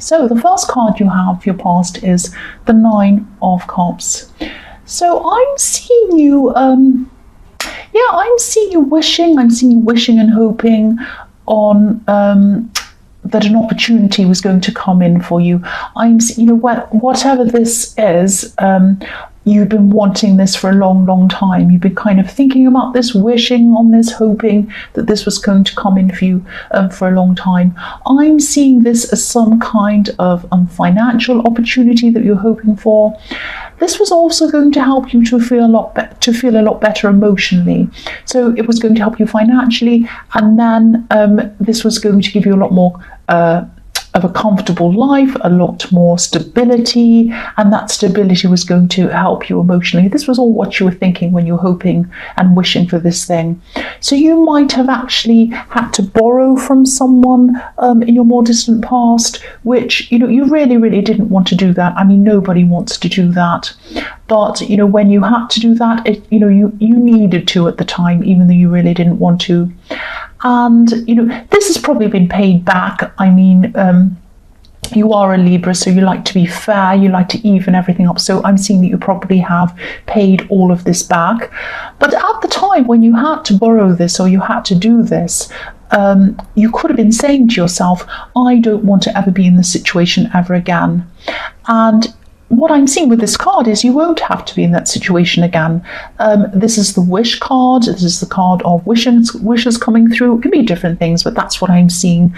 So the first card you have for your past is the Nine of Cups. So I'm seeing you, I'm seeing you wishing and hoping on that an opportunity was going to come in for you. Whatever this is, you've been wanting this for a long, long time. You've been kind of thinking about this, wishing on this, hoping that this was going to come in for you for a long time. I'm seeing this as some kind of financial opportunity that you're hoping for. This was also going to help you to feel a lot better emotionally. So it was going to help you financially, and then this was going to give you a lot more of a comfortable life, a lot more stability, and that stability was going to help you emotionally. This was all what you were thinking when you were hoping and wishing for this thing. So you might have actually had to borrow from someone in your more distant past, which you really, really didn't want to do that. I mean, nobody wants to do that. But when you had to do that, you needed to at the time, even though you really didn't want to. And this has probably been paid back. I mean, you are a Libra, so you like to be fair, you like to even everything up. So I'm seeing that you probably have paid all of this back. But at the time when you had to borrow this or you had to do this, you could have been saying to yourself, I don't want to ever be in this situation ever again. And what I'm seeing with this card is you won't have to be in that situation again. This is the wish card. This is the card of wishes coming through. It can be different things, but that's what I'm seeing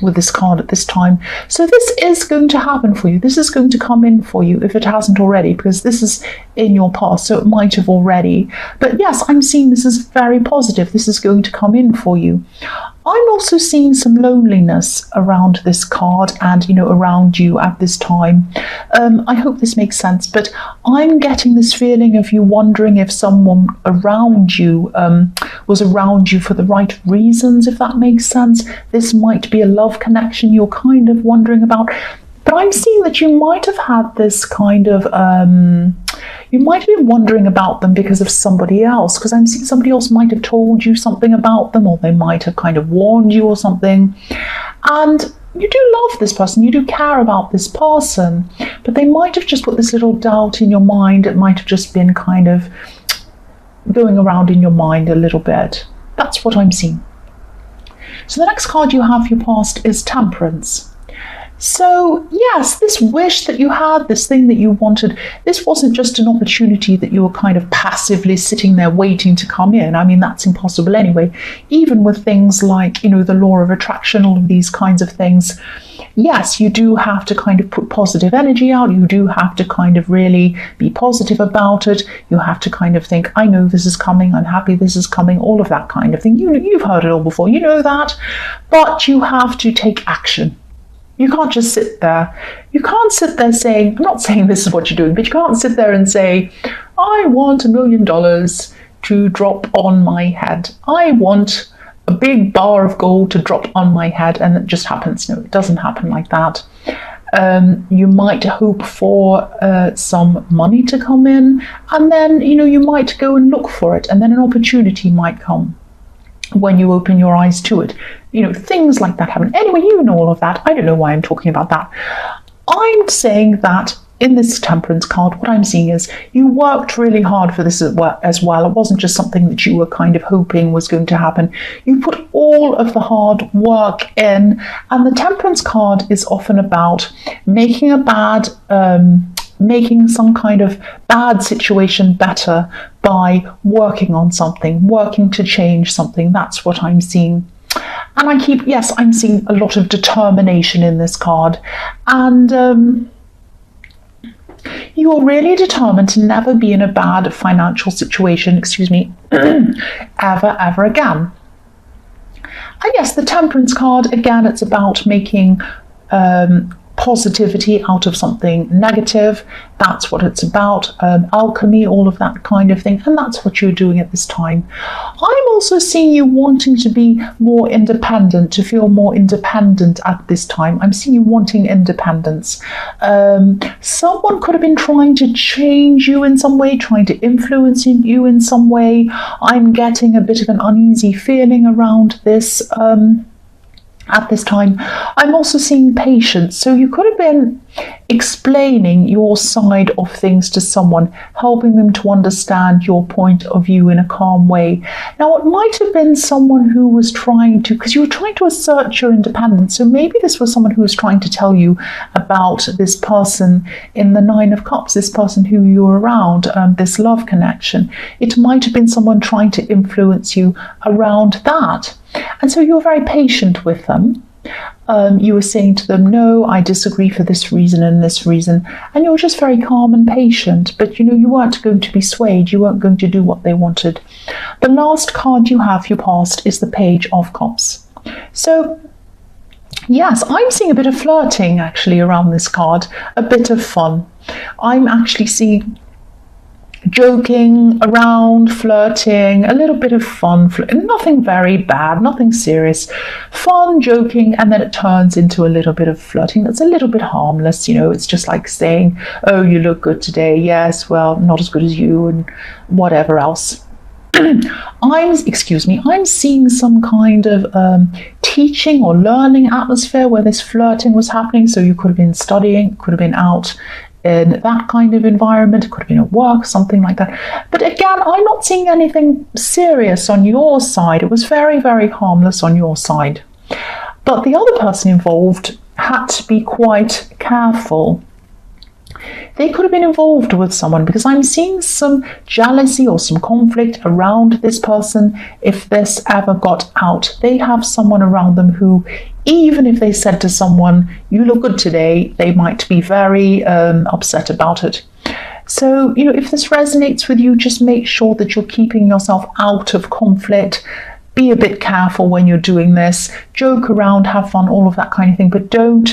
with this card at this time. So this is going to happen for you. This is going to come in for you if it hasn't already, because this is in your past, so it might have already. But yes, I'm seeing this is very positive. This is going to come in for you. I'm also seeing some loneliness around this card and, around you at this time. I hope this makes sense, but I'm getting this feeling of you wondering if someone around you was around you for the right reasons, if that makes sense. This might be a love connection you're kind of wondering about. But I'm seeing that you might have had this kind of, you might have been wondering about them because of somebody else, because I'm seeing somebody else might have told you something about them, or they might have kind of warned you or something. And you do love this person, you do care about this person, but they might have just put this little doubt in your mind. It might have just been kind of going around in your mind a little bit. That's what I'm seeing. So the next card you have for your past is Temperance. So yes, this wish that you had, this thing that you wanted, this wasn't just an opportunity that you were kind of passively sitting there waiting to come in. I mean, that's impossible anyway. Even with things like, the law of attraction, all of these kinds of things. Yes, you do have to kind of put positive energy out. You do have to kind of really be positive about it. You have to kind of think, I know this is coming. I'm happy this is coming. All of that kind of thing. You've heard it all before. You know that. But you have to take action. You can't just sit there. You can't sit there saying, I'm not saying this is what you're doing, but you can't sit there and say, I want $1 million to drop on my head. I want a big bar of gold to drop on my head, and it just happens. No, it doesn't happen like that. You might hope for some money to come in, and then, you might go and look for it, and then an opportunity might come when you open your eyes to it. Things like that happen. Anyway, you know all of that. I don't know why I'm talking about that. I'm saying that in this Temperance card, what I'm seeing is you worked really hard for this as well. It wasn't just something that you were kind of hoping was going to happen. You put all of the hard work in, and the Temperance card is often about making some kind of bad situation better by working on something, working to change something. That's what I'm seeing. And I'm seeing a lot of determination in this card. And you're really determined to never be in a bad financial situation, ever again. And yes, the Temperance card, again, it's about making positivity out of something negative. That's what it's about. Alchemy, all of that kind of thing. And that's what you're doing at this time. I'm also seeing you wanting to be more independent, to feel more independent at this time. I'm seeing you wanting independence. Someone could have been trying to change you in some way, trying to influence you in some way. I'm getting a bit of an uneasy feeling around this. at this time. I'm also seeing patience. So you could have been explaining your side of things to someone, helping them to understand your point of view in a calm way. Now, it might have been someone who was trying to, because you were trying to assert your independence. So maybe this was someone who was trying to tell you about this person in the Nine of Cups, this person who you're around, this love connection. It might have been someone trying to influence you around that. And so you're very patient with them. You were saying to them, no, I disagree for this reason and this reason. And you're just very calm and patient. But, you weren't going to be swayed. You weren't going to do what they wanted. The last card you have, your past, is the Page of Cups. So, yes, I'm seeing a bit of flirting, actually, around this card. A bit of fun. I'm actually seeing joking around, flirting, a little bit of fun, nothing very bad, nothing serious, fun, joking, and then it turns into a little bit of flirting that's a little bit harmless. It's just like saying, oh, you look good today. Yes, well, not as good as you, and whatever else. I'm seeing some kind of teaching or learning atmosphere where this flirting was happening. So you could have been studying, could have been out in that kind of environment, it could have been at work, something like that. But again, I'm not seeing anything serious on your side. It was very, very harmless on your side. But the other person involved had to be quite careful. They could have been involved with someone, because I'm seeing some jealousy or some conflict around this person. If this ever got out, they have someone around them who, even if they said to someone, you look good today, they might be very upset about it. So, if this resonates with you, just make sure that you're keeping yourself out of conflict. Be a bit careful when you're doing this. Joke around, have fun, all of that kind of thing, but don't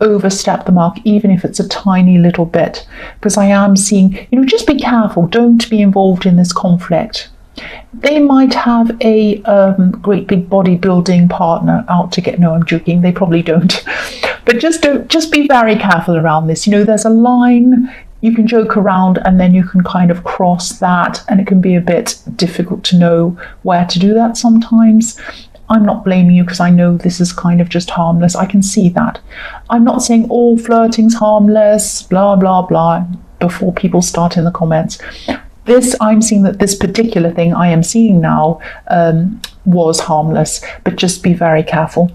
overstep the mark, even if it's a tiny little bit. Because I am seeing, just be careful. Don't be involved in this conflict. They might have a great big bodybuilding partner out to get. No, I'm joking. They probably don't. But just be very careful around this. There's a line. You can joke around and then you can kind of cross that, and it can be a bit difficult to know where to do that sometimes. I'm not blaming you, because I know this is kind of just harmless. I can see that. I'm not saying all flirting's harmless, blah, blah, blah, before people start in the comments. I'm seeing that this particular thing I am seeing now was harmless, but just be very careful.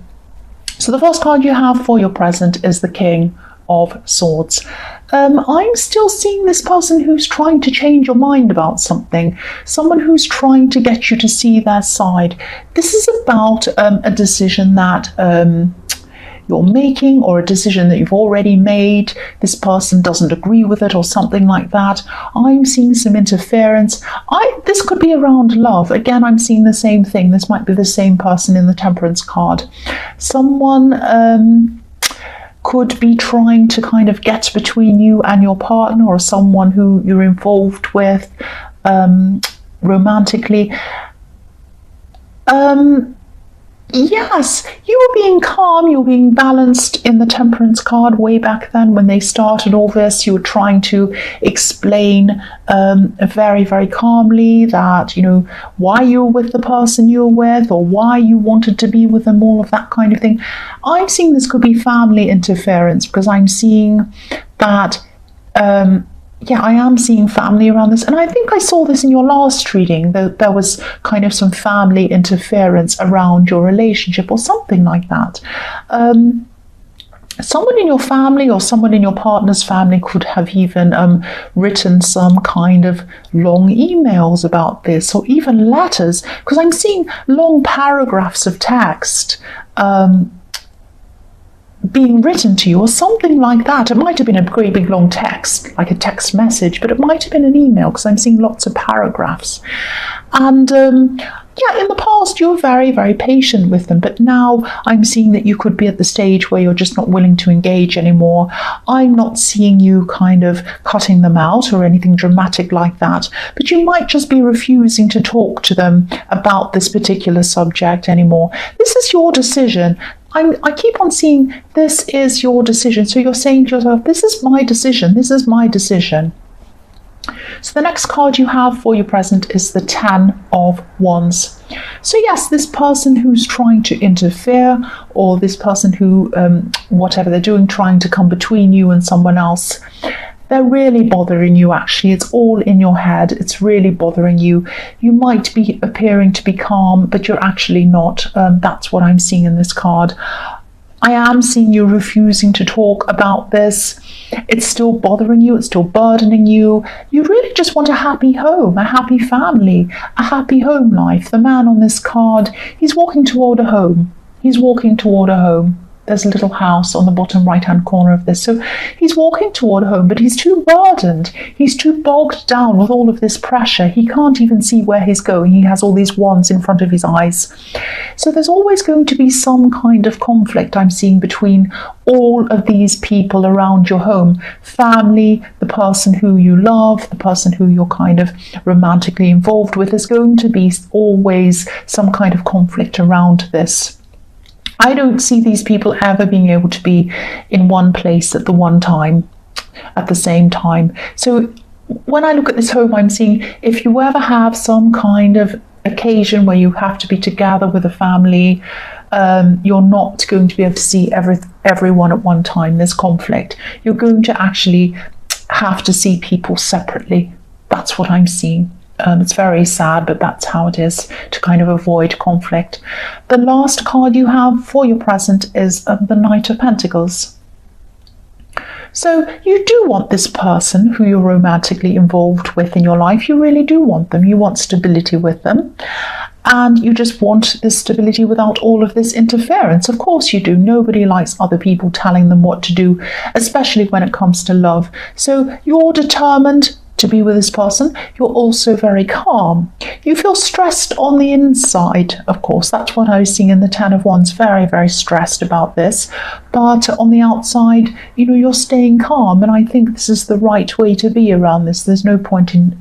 So the first card you have for your present is the King of Swords. I'm still seeing this person who's trying to change your mind about something, someone who's trying to get you to see their side. This is about a decision that you're making, or a decision that you've already made. This person doesn't agree with it or something like that. I'm seeing some interference. This could be around love. Again, I'm seeing the same thing. This might be the same person in the Temperance card. Someone could be trying to kind of get between you and your partner, or someone who you're involved with romantically. Yes, you were being calm, you were being balanced in the Temperance card way back then when they started all this. You were trying to explain very, very calmly that, why you were with the person you were with, or why you wanted to be with them, all of that kind of thing. I'm seeing this could be family interference, because I'm seeing that I am seeing family around this. And I think I saw this in your last reading, that there was kind of some family interference around your relationship or something like that. Someone in your family or someone in your partner's family could have even written some kind of long emails about this, or even letters, because I'm seeing long paragraphs of text being written to you or something like that. It might have been a great big long text, like a text message, but it might have been an email, because I'm seeing lots of paragraphs. And in the past you were very, very patient with them, but now I'm seeing that you could be at the stage where you're just not willing to engage anymore. I'm not seeing you kind of cutting them out or anything dramatic like that, but you might just be refusing to talk to them about this particular subject anymore. This is your decision. I keep on seeing this is your decision. So you're saying to yourself, this is my decision. This is my decision. So the next card you have for your present is the 10 of Wands. So yes, this person who's trying to interfere, or this person who, whatever they're doing, trying to come between you and someone else, they're really bothering you actually. It's all in your head. It's really bothering you. You might be appearing to be calm, but you're actually not. That's what I'm seeing in this card. I am seeing you refusing to talk about this. It's still bothering you. It's still burdening you. You really just want a happy home, a happy family, a happy home life. The man on this card, he's walking toward a home. He's walking toward a home. There's a little house on the bottom right-hand corner of this. So he's walking toward home, but he's too burdened. He's too bogged down with all of this pressure. He can't even see where he's going. He has all these wands in front of his eyes. So there's always going to be some kind of conflict I'm seeing between all of these people around your home. Family, the person who you love, the person who you're kind of romantically involved with. There's going to be always some kind of conflict around this. I don't see these people ever being able to be in one place at the same time. So when I look at this home, I'm seeing if you ever have some kind of occasion where you have to be together with a family, you're not going to be able to see everyone at one time. There's conflict. You're going to actually have to see people separately. That's what I'm seeing. It's very sad, but that's how it is, to kind of avoid conflict. The last card you have for your present is the Knight of Pentacles. So you do want this person who you're romantically involved with in your life. You really do want them. You want stability with them. And you just want this stability without all of this interference. Of course you do. Nobody likes other people telling them what to do, especially when it comes to love. So you're determined to be with this person. You're also very calm. You feel stressed on the inside, of course. That's what I was seeing in the 10 of Wands. Very, very stressed about this. But on the outside, you're staying calm. And I think this is the right way to be around this. There's no point in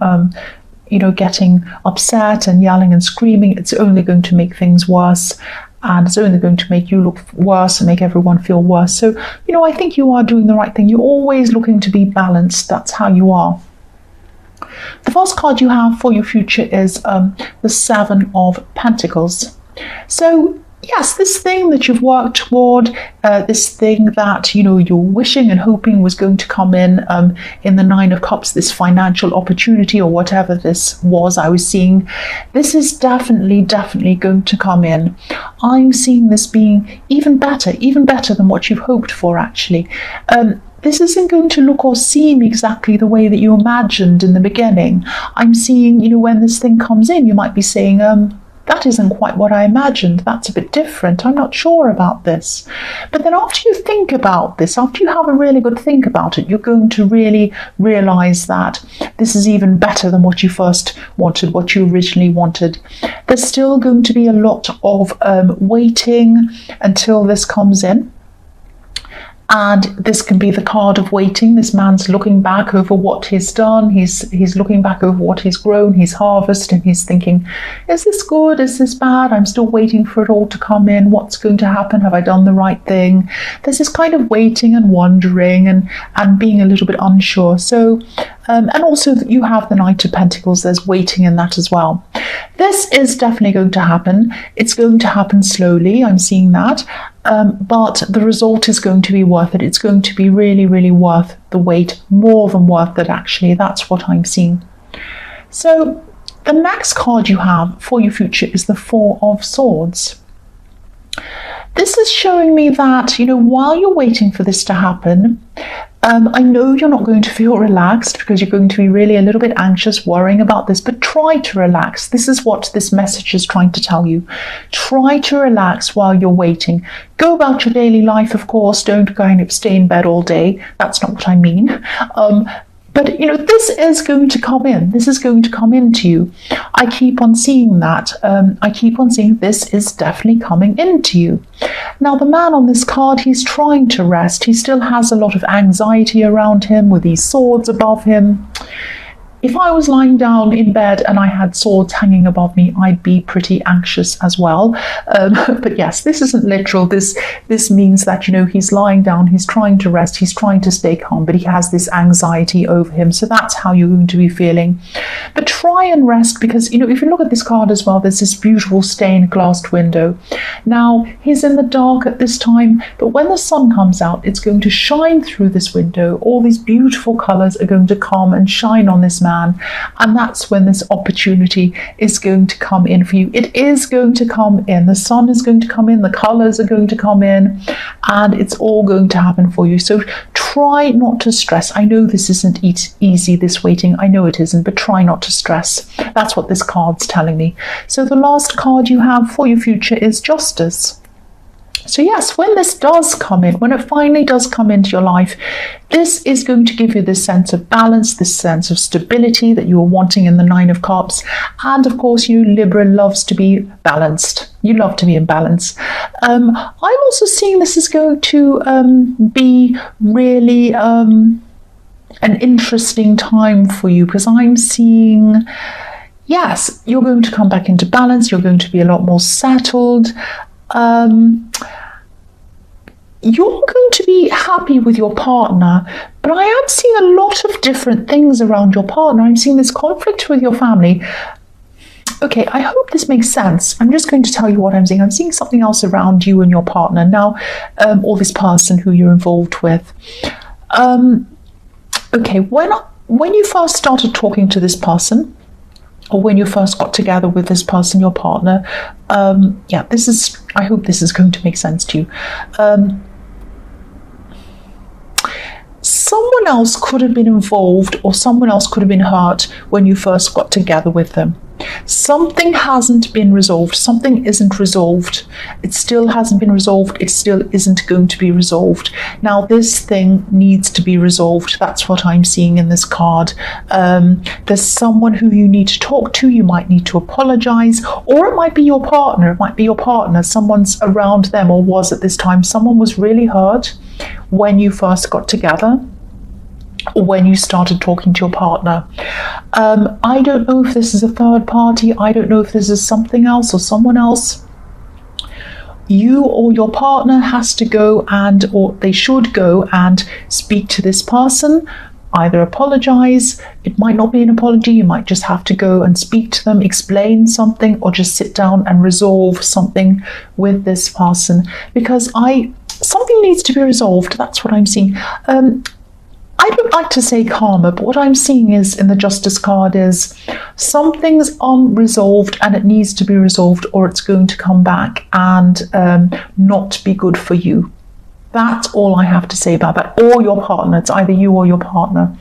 getting upset and yelling and screaming. It's only going to make things worse. And it's only going to make you look worse and make everyone feel worse. So, I think you are doing the right thing. You're always looking to be balanced. That's how you are. The first card you have for your future is the 7 of Pentacles. So yes, this thing that you've worked toward, this thing that you're wishing and hoping was going to come in the 9 of Cups, this financial opportunity or whatever this was I was seeing, this is definitely going to come in. I'm seeing this being even better than what you've hoped for actually. This isn't going to look or seem exactly the way that you imagined in the beginning. I'm seeing, when this thing comes in, you might be saying, that isn't quite what I imagined. That's a bit different. I'm not sure about this. But then after you think about this, after you have a really good think about it, you're going to really realize that this is even better than what you first wanted, what you originally wanted. There's still going to be a lot of waiting until this comes in. And this can be the card of waiting. This man's looking back over what he's done. He's looking back over what he's grown, he's harvested, and he's thinking, is this good? Is this bad? I'm still waiting for it all to come in. What's going to happen? Have I done the right thing? There's this kind of waiting and wondering and being a little bit unsure. So, and also you have the Knight of Pentacles. There's waiting in that as well. This is definitely going to happen. It's going to happen slowly. I'm seeing that. But the result is going to be worth it. It's going to be really, really worth the wait, more than worth it actually. That's what I'm seeing. So the next card you have for your future is the 4 of Swords. This is showing me that, while you're waiting for this to happen, I know you're not going to feel relaxed because you're going to be really a little bit anxious, worrying about this, but try to relax. This is what this message is trying to tell you. Try to relax while you're waiting. Go about your daily life, of course. Don't kind of stay in bed all day. That's not what I mean. But, this is going to come in. This is going to come into you. I keep on seeing that. I keep on seeing this is definitely coming into you. Now, the man on this card, he's trying to rest. He still has a lot of anxiety around him with these swords above him. if I was lying down in bed and I had swords hanging above me, I'd be pretty anxious as well. But yes, this isn't literal. This means that, he's lying down, he's trying to rest, he's trying to stay calm, but he has this anxiety over him. So that's how you're going to be feeling. But try and rest, because, if you look at this card as well, there's this beautiful stained glass window. Now, he's in the dark at this time, but when the sun comes out, it's going to shine through this window. All these beautiful colors are going to come and shine on this man. And that's when this opportunity is going to come in for you. It is going to come in. The sun is going to come in, the colors are going to come in, and it's all going to happen for you. So try not to stress. I know this isn't easy, this waiting. I know it isn't, but try not to stress. That's what this card's telling me. So the last card you have for your future is Justice. So yes, when this does come in, when it finally does come into your life, this is going to give you this sense of balance, this sense of stability that you were wanting in the Nine of Cups. And of course, Libra loves to be balanced. You love to be in balance. I'm also seeing this is going to be really an interesting time for you, because I'm seeing, yes, you're going to come back into balance. You're going to be a lot more settled. You're going to be happy with your partner, but I am seeing a lot of different things around your partner. I'm seeing this conflict with your family. Okay, I hope this makes sense. I'm just going to tell you what I'm seeing. I'm seeing something else around you and your partner now, or this person who you're involved with. Okay, when you first started talking to this person, or when you first got together with this person, your partner, I hope this is going to make sense to you. Someone else could have been involved, or someone else could have been hurt when you first got together with them. Something hasn't been resolved. Something isn't resolved. It still hasn't been resolved. It still isn't going to be resolved. Now, this thing needs to be resolved. That's what I'm seeing in this card. There's someone who you need to talk to. You might need to apologize, or it might be your partner. It might be your partner. Someone's around them, or was at this time. Someone was really hurt when you first got together, or when you started talking to your partner. I don't know if this is a third party. I don't know if this is something else or someone else. You or your partner has to go or they should go and speak to this person. Either apologize, it might not be an apology, you might just have to go and speak to them, explain something, or just sit down and resolve something with this person, because something needs to be resolved. That's what I'm seeing. I don't like to say karma, but what I'm seeing is in the Justice card is something's unresolved and it needs to be resolved, or it's going to come back and not be good for you. That's all I have to say about that. Or your partner. It's either you or your partner.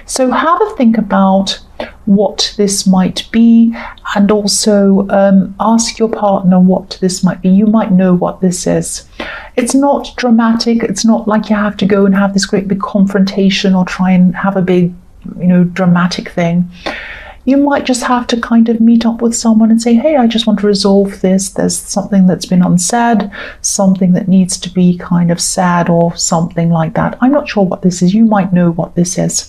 So have a think about what this might be, and also ask your partner what this might be. You might know what this is. It's not dramatic. It's not like you have to go and have this great big confrontation or try and have a big, dramatic thing. You might just have to kind of meet up with someone and say, hey, I just want to resolve this. There's something that's been unsaid, something that needs to be kind of said, or something like that. I'm not sure what this is. You might know what this is.